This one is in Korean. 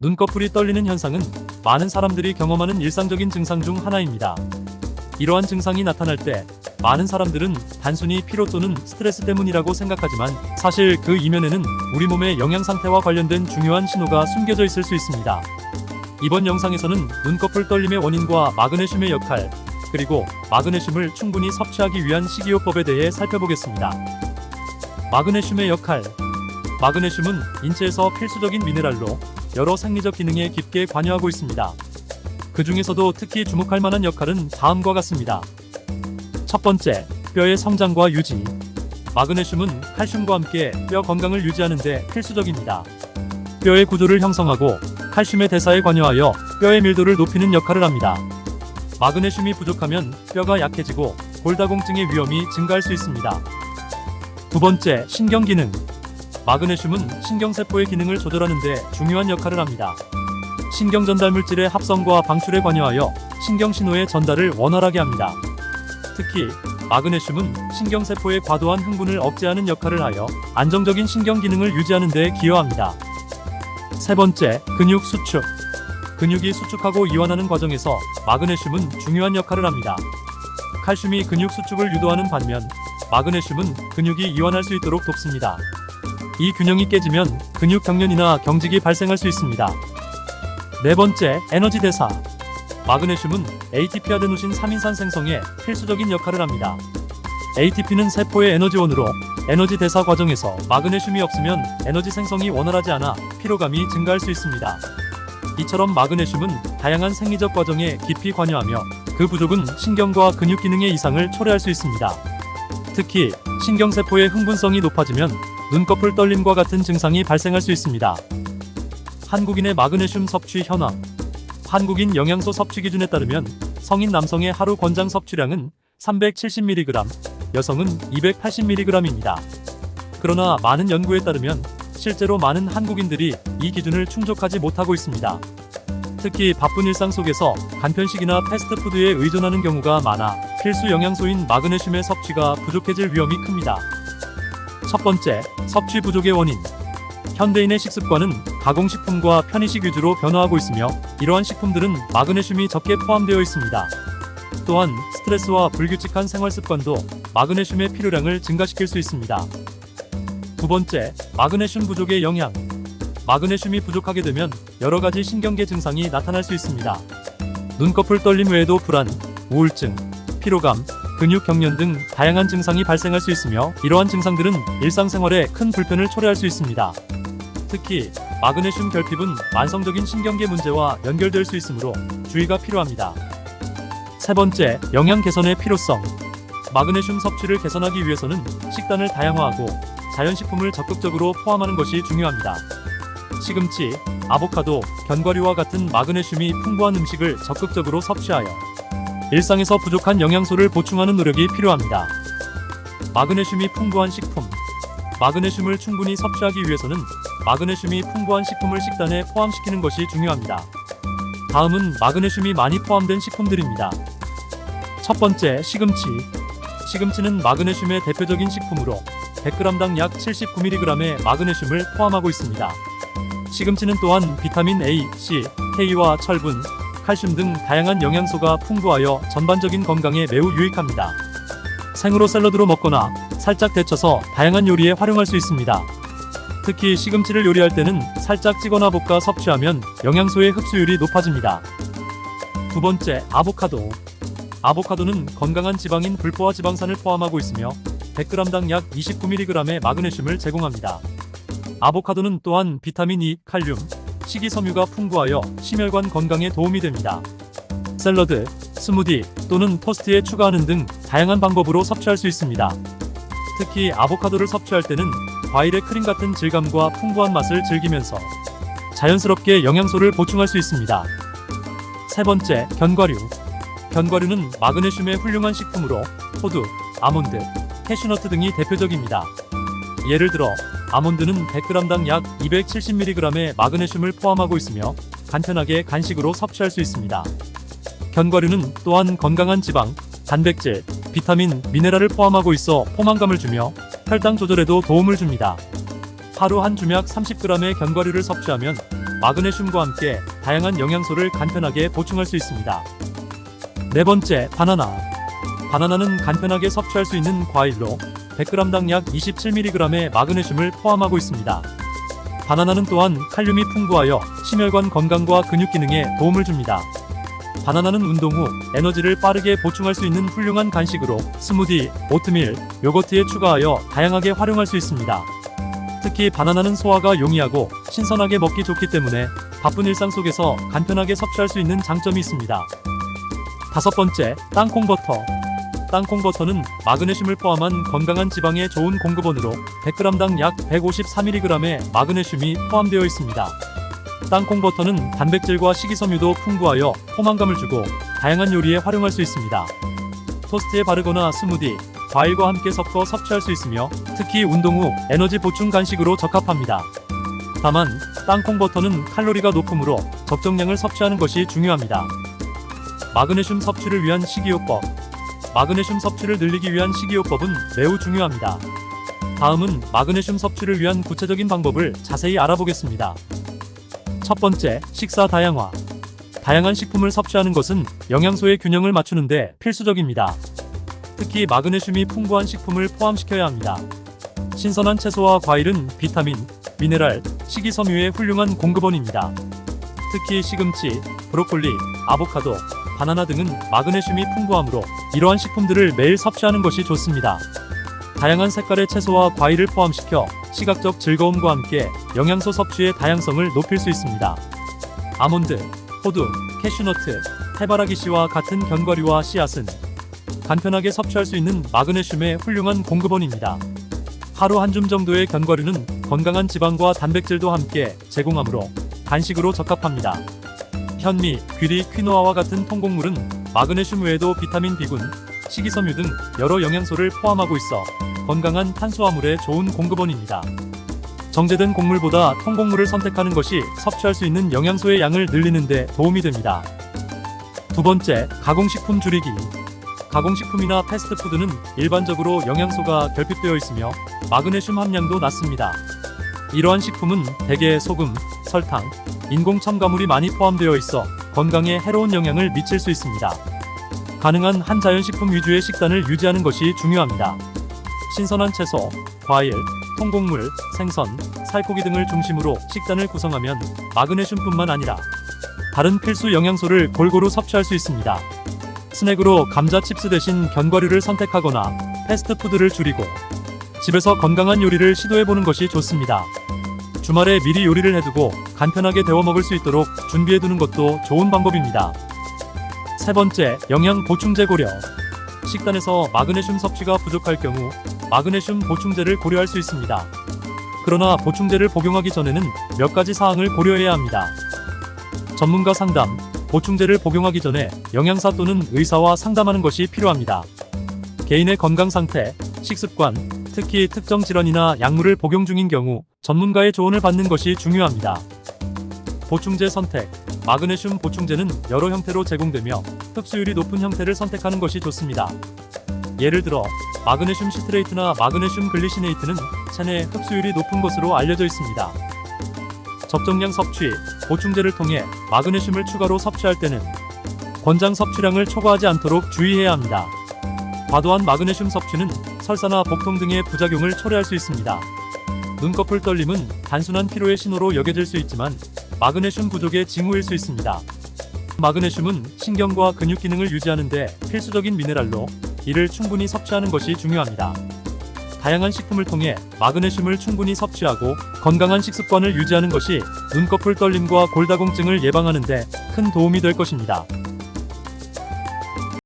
눈꺼풀이 떨리는 현상은 많은 사람들이 경험하는 일상적인 증상 중 하나입니다. 이러한 증상이 나타날 때 많은 사람들은 단순히 피로 또는 스트레스 때문이라고 생각하지만 사실 그 이면에는 우리 몸의 영양 상태와 관련된 중요한 신호가 숨겨져 있을 수 있습니다. 이번 영상에서는 눈꺼풀 떨림의 원인과 마그네슘의 역할, 그리고 마그네슘을 충분히 섭취하기 위한 식이요법에 대해 살펴보겠습니다. 마그네슘의 역할. 마그네슘은 인체에서 필수적인 미네랄로 여러 생리적 기능에 깊게 관여하고 있습니다. 그 중에서도 특히 주목할 만한 역할은 다음과 같습니다. 첫 번째, 뼈의 성장과 유지. 마그네슘은 칼슘과 함께 뼈 건강을 유지하는 데 필수적입니다. 뼈의 구조를 형성하고 칼슘의 대사에 관여하여 뼈의 밀도를 높이는 역할을 합니다. 마그네슘이 부족하면 뼈가 약해지고 골다공증의 위험이 증가할 수 있습니다. 두 번째, 신경기능. 마그네슘은 신경세포의 기능을 조절하는 데 중요한 역할을 합니다. 신경전달물질의 합성과 방출에 관여하여 신경신호의 전달을 원활하게 합니다. 특히 마그네슘은 신경세포의 과도한 흥분을 억제하는 역할을 하여 안정적인 신경기능을 유지하는 데 기여합니다. 세 번째, 근육 수축. 근육이 수축하고 이완하는 과정에서 마그네슘은 중요한 역할을 합니다. 칼슘이 근육 수축을 유도하는 반면 마그네슘은 근육이 이완할 수 있도록 돕습니다. 이 균형이 깨지면 근육 경련이나 경직이 발생할 수 있습니다. 네 번째, 에너지 대사. 마그네슘은 ATP 아데노신 3인산 생성에 필수적인 역할을 합니다. ATP는 세포의 에너지원으로 에너지 대사 과정에서 마그네슘이 없으면 에너지 생성이 원활하지 않아 피로감이 증가할 수 있습니다. 이처럼 마그네슘은 다양한 생리적 과정에 깊이 관여하며 그 부족은 신경과 근육 기능의 이상을 초래할 수 있습니다. 특히 신경세포의 흥분성이 높아지면 눈꺼풀 떨림과 같은 증상이 발생할 수 있습니다. 한국인의 마그네슘 섭취 현황. 한국인 영양소 섭취 기준에 따르면 성인 남성의 하루 권장 섭취량은 370mg, 여성은 280mg입니다. 그러나 많은 연구에 따르면 실제로 많은 한국인들이 이 기준을 충족하지 못하고 있습니다. 특히 바쁜 일상 속에서 간편식이나 패스트푸드에 의존하는 경우가 많아 필수 영양소인 마그네슘의 섭취가 부족해질 위험이 큽니다. 첫 번째, 섭취 부족의 원인. 현대인의 식습관은 가공식품과 편의식 위주로 변화하고 있으며 이러한 식품들은 마그네슘이 적게 포함되어 있습니다. 또한 스트레스와 불규칙한 생활습관도 마그네슘의 필요량을 증가시킬 수 있습니다. 두 번째, 마그네슘 부족의 영향. 마그네슘이 부족하게 되면 여러 가지 신경계 증상이 나타날 수 있습니다. 눈꺼풀 떨림 외에도 불안, 우울증, 피로감, 근육 경련 등 다양한 증상이 발생할 수 있으며 이러한 증상들은 일상생활에 큰 불편을 초래할 수 있습니다. 특히 마그네슘 결핍은 만성적인 신경계 문제와 연결될 수 있으므로 주의가 필요합니다. 세 번째, 영양 개선의 필요성. 마그네슘 섭취를 개선하기 위해서는 식단을 다양화하고 자연식품을 적극적으로 포함하는 것이 중요합니다. 시금치, 아보카도, 견과류와 같은 마그네슘이 풍부한 음식을 적극적으로 섭취하여 일상에서 부족한 영양소를 보충하는 노력이 필요합니다. 마그네슘이 풍부한 식품. 마그네슘을 충분히 섭취하기 위해서는 마그네슘이 풍부한 식품을 식단에 포함시키는 것이 중요합니다. 다음은 마그네슘이 많이 포함된 식품들입니다. 첫 번째, 시금치. 시금치는 마그네슘의 대표적인 식품으로 100g당 약 79mg의 마그네슘을 포함하고 있습니다. 시금치는 또한 비타민 A, C, K와 철분, 칼슘 등 다양한 영양소가 풍부하여 전반적인 건강에 매우 유익합니다. 생으로 샐러드로 먹거나 살짝 데쳐서 다양한 요리에 활용할 수 있습니다. 특히 시금치를 요리할 때는 살짝 찌거나 볶아 섭취하면 영양소의 흡수율이 높아집니다. 두 번째, 아보카도. 아보카도는 건강한 지방인 불포화 지방산을 포함하고 있으며 100g당 약 29mg의 마그네슘을 제공합니다. 아보카도는 또한 비타민 E, 칼륨, 식이섬유가 풍부하여 심혈관 건강에 도움이 됩니다. 샐러드, 스무디 또는 토스트에 추가하는 등 다양한 방법으로 섭취할 수 있습니다. 특히 아보카도를 섭취할 때는 과일의 크림 같은 질감과 풍부한 맛을 즐기면서 자연스럽게 영양소를 보충할 수 있습니다. 세 번째, 견과류. 견과류는 마그네슘의 훌륭한 식품으로 호두, 아몬드, 캐슈너트 등이 대표적입니다. 예를 들어 아몬드는 100g당 약 270mg의 마그네슘을 포함하고 있으며 간편하게 간식으로 섭취할 수 있습니다. 견과류는 또한 건강한 지방, 단백질, 비타민, 미네랄을 포함하고 있어 포만감을 주며 혈당 조절에도 도움을 줍니다. 하루 한 주약 30g의 견과류를 섭취하면 마그네슘과 함께 다양한 영양소를 간편하게 보충할 수 있습니다. 네 번째, 바나나. 바나나는 간편하게 섭취할 수 있는 과일로 100g당 약 27mg의 마그네슘을 포함하고 있습니다. 바나나는 또한 칼륨이 풍부하여 심혈관 건강과 근육 기능에 도움을 줍니다. 바나나는 운동 후 에너지를 빠르게 보충할 수 있는 훌륭한 간식으로 스무디, 오트밀, 요거트에 추가하여 다양하게 활용할 수 있습니다. 특히 바나나는 소화가 용이하고 신선하게 먹기 좋기 때문에 바쁜 일상 속에서 간편하게 섭취할 수 있는 장점이 있습니다. 다섯 번째, 땅콩버터. 땅콩버터는 마그네슘을 포함한 건강한 지방의 좋은 공급원으로 100g당 약 154mg의 마그네슘이 포함되어 있습니다. 땅콩버터는 단백질과 식이섬유도 풍부하여 포만감을 주고 다양한 요리에 활용할 수 있습니다. 토스트에 바르거나 스무디, 과일과 함께 섞어 섭취할 수 있으며 특히 운동 후 에너지 보충 간식으로 적합합니다. 다만 땅콩버터는 칼로리가 높으므로 적정량을 섭취하는 것이 중요합니다. 마그네슘 섭취를 위한 식이요법. 마그네슘 섭취를 늘리기 위한 식이요법은 매우 중요합니다. 다음은 마그네슘 섭취를 위한 구체적인 방법을 자세히 알아보겠습니다. 첫 번째, 식사 다양화. 다양한 식품을 섭취하는 것은 영양소의 균형을 맞추는데 필수적입니다. 특히 마그네슘이 풍부한 식품을 포함시켜야 합니다. 신선한 채소와 과일은 비타민, 미네랄, 식이섬유의 훌륭한 공급원입니다. 특히 시금치, 브로콜리, 아보카도, 바나나 등은 마그네슘이 풍부하므로 이러한 식품들을 매일 섭취하는 것이 좋습니다. 다양한 색깔의 채소와 과일을 포함시켜 시각적 즐거움과 함께 영양소 섭취의 다양성을 높일 수 있습니다. 아몬드, 호두, 캐슈너트, 해바라기씨와 같은 견과류와 씨앗은 간편하게 섭취할 수 있는 마그네슘의 훌륭한 공급원입니다. 하루 한 줌 정도의 견과류는 건강한 지방과 단백질도 함께 제공하므로 간식으로 적합합니다. 현미, 귀리, 퀴노아와 같은 통곡물은 마그네슘 외에도 비타민 B군, 식이섬유 등 여러 영양소를 포함하고 있어 건강한 탄수화물의 좋은 공급원입니다. 정제된 곡물보다 통곡물을 선택하는 것이 섭취할 수 있는 영양소의 양을 늘리는 데 도움이 됩니다. 두 번째, 가공식품 줄이기. 가공식품이나 패스트푸드는 일반적으로 영양소가 결핍되어 있으며 마그네슘 함량도 낮습니다. 이러한 식품은 대개 소금, 설탕, 인공 첨가물이 많이 포함되어 있어 건강에 해로운 영향을 미칠 수 있습니다. 가능한 한자연식품 위주의 식단을 유지하는 것이 중요합니다. 신선한 채소, 과일, 통곡물, 생선, 살코기 등을 중심으로 식단을 구성하면 마그네슘뿐만 아니라 다른 필수 영양소를 골고루 섭취할 수 있습니다. 스낵으로 감자 칩스 대신 견과류를 선택하거나 패스트푸드를 줄이고 집에서 건강한 요리를 시도해보는 것이 좋습니다. 주말에 미리 요리를 해두고 간편하게 데워 먹을 수 있도록 준비해두는 것도 좋은 방법입니다. 세 번째, 영양 보충제 고려. 식단에서 마그네슘 섭취가 부족할 경우 마그네슘 보충제를 고려할 수 있습니다. 그러나 보충제를 복용하기 전에는 몇 가지 사항을 고려해야 합니다. 전문가 상담. 보충제를 복용하기 전에 영양사 또는 의사와 상담하는 것이 필요합니다. 개인의 건강 상태, 식습관, 특히 특정 질환이나 약물을 복용 중인 경우 전문가의 조언을 받는 것이 중요합니다. 보충제 선택. 마그네슘 보충제는 여러 형태로 제공되며 흡수율이 높은 형태를 선택하는 것이 좋습니다. 예를 들어 마그네슘 시트레이트나 마그네슘 글리시네이트는 체내 흡수율이 높은 것으로 알려져 있습니다. 적정량 섭취. 보충제를 통해 마그네슘을 추가로 섭취할 때는 권장 섭취량을 초과하지 않도록 주의해야 합니다. 과도한 마그네슘 섭취는 설사나 복통 등의 부작용을 초래할 수 있습니다. 눈꺼풀 떨림은 단순한 피로의 신호로 여겨질 수 있지만 마그네슘 부족의 징후일 수 있습니다. 마그네슘은 신경과 근육 기능을 유지하는 데 필수적인 미네랄로 이를 충분히 섭취하는 것이 중요합니다. 다양한 식품을 통해 마그네슘을 충분히 섭취하고 건강한 식습관을 유지하는 것이 눈꺼풀 떨림과 골다공증을 예방하는 데 큰 도움이 될 것입니다.